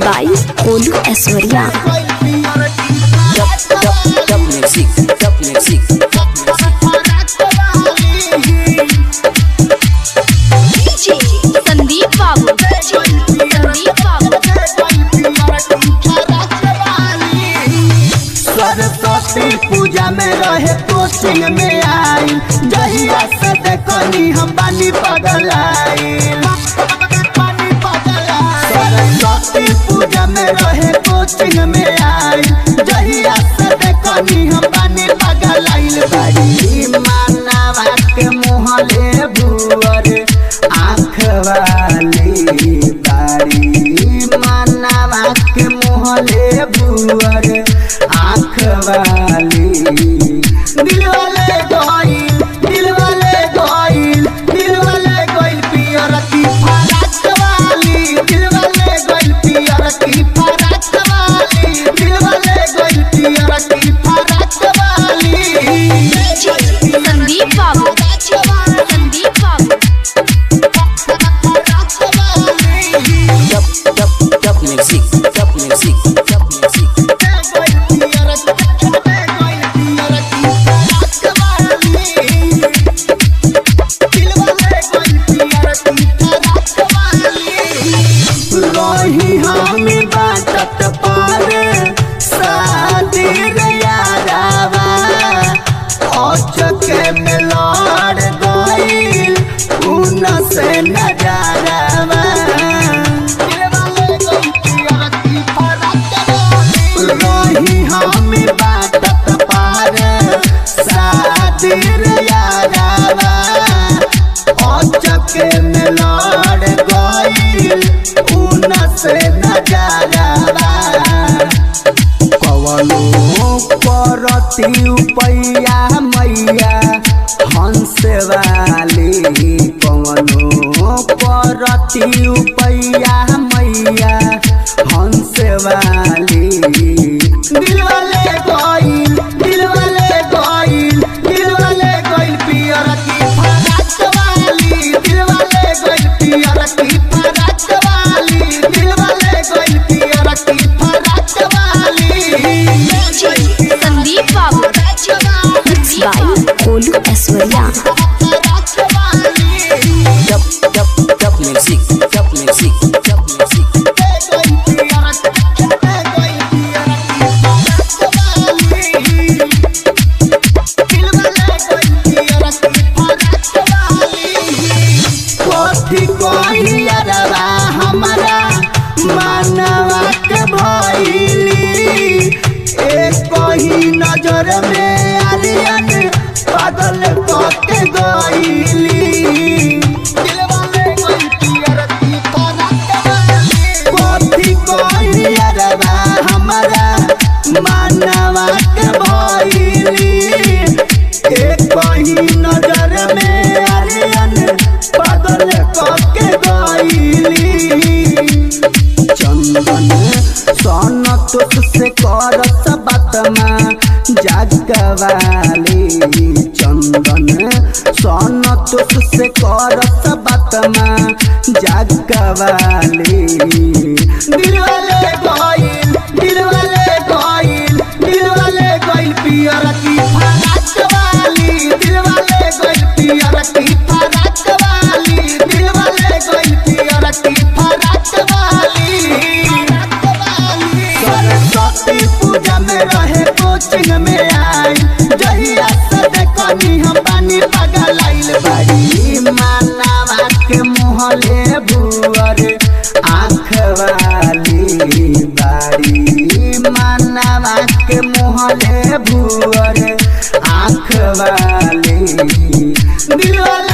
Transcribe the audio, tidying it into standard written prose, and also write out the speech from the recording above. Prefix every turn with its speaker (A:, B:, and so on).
A: By ओलू ऐश्वर्या। संदीप बाबू,
B: सरस्वती पूजा में रहे कोचिंग में आई, जहिया से देखनी हम बानी पगलाई। सरस्वती पूजा में रहे कोचिंग में आई, जहिया से देखनी हम बानी पगलाई। बड़ी मानवा के मुहले भुअर आँख वाली, बड़ी मानवा के मुहले भुअर आँख वाली। दिल वाले गोइल, दिल वाले गोइल, दिल वाले गोइल पियर की फराक वाली, दिल वाले गोइल पियर की फराक वाली, दिल वाले गोइल पियर की फराक वाली।
A: संदीप बाबू, संदीप बाबू।
B: रही हम बाटत पर शादी यारावा, औचके में लड़ गइल उन से नजारावा। रही हम बाटत पर शादी यारावा, औचके में लड़ गइल उन से नजारावा। कवनो करती उपैया मैया हंस वाली, कवनो करती उपैया मैया हंस वाली। दिल वाले गोइल, दिल वाले गोइल, दिल वाले गोइल पियर की फराक वाली, दिल वाले गोइल पियर की फराक वाली, दिल वाले गोइल पियर की फराक वाली।
A: संदीप बाबू, बाय ओलू ऐश्वर्या।
B: हमारा मानवा के भइली, एक ही नजर में आलियन पागल के गइली। कथी कहियरबा हमारा मानवा के भइली, एक ही नजर में आलियन पागल के गइली। चंदन सोनतोष से करत बातमा जागवाली, चंदन सोनतोष से करत बातमा जागवाली। दिल वाले गोइल, दिल वाले गोइल, दिल वाले गोइल पियर की फराक वाली, दिल वाले गोइल पियर की फराक वाली, दिल वाले गोइल पियर की फराक वाली। सरस्वती पूजा में रहे कोचिंग में आई, जहिया से देखनी हम बानी पगलाइल। बड़ी मानवा के मुहले भुअर आँख वाली, बड़ी मानवा के मुहले भुअर आँख वाली। दिल वाले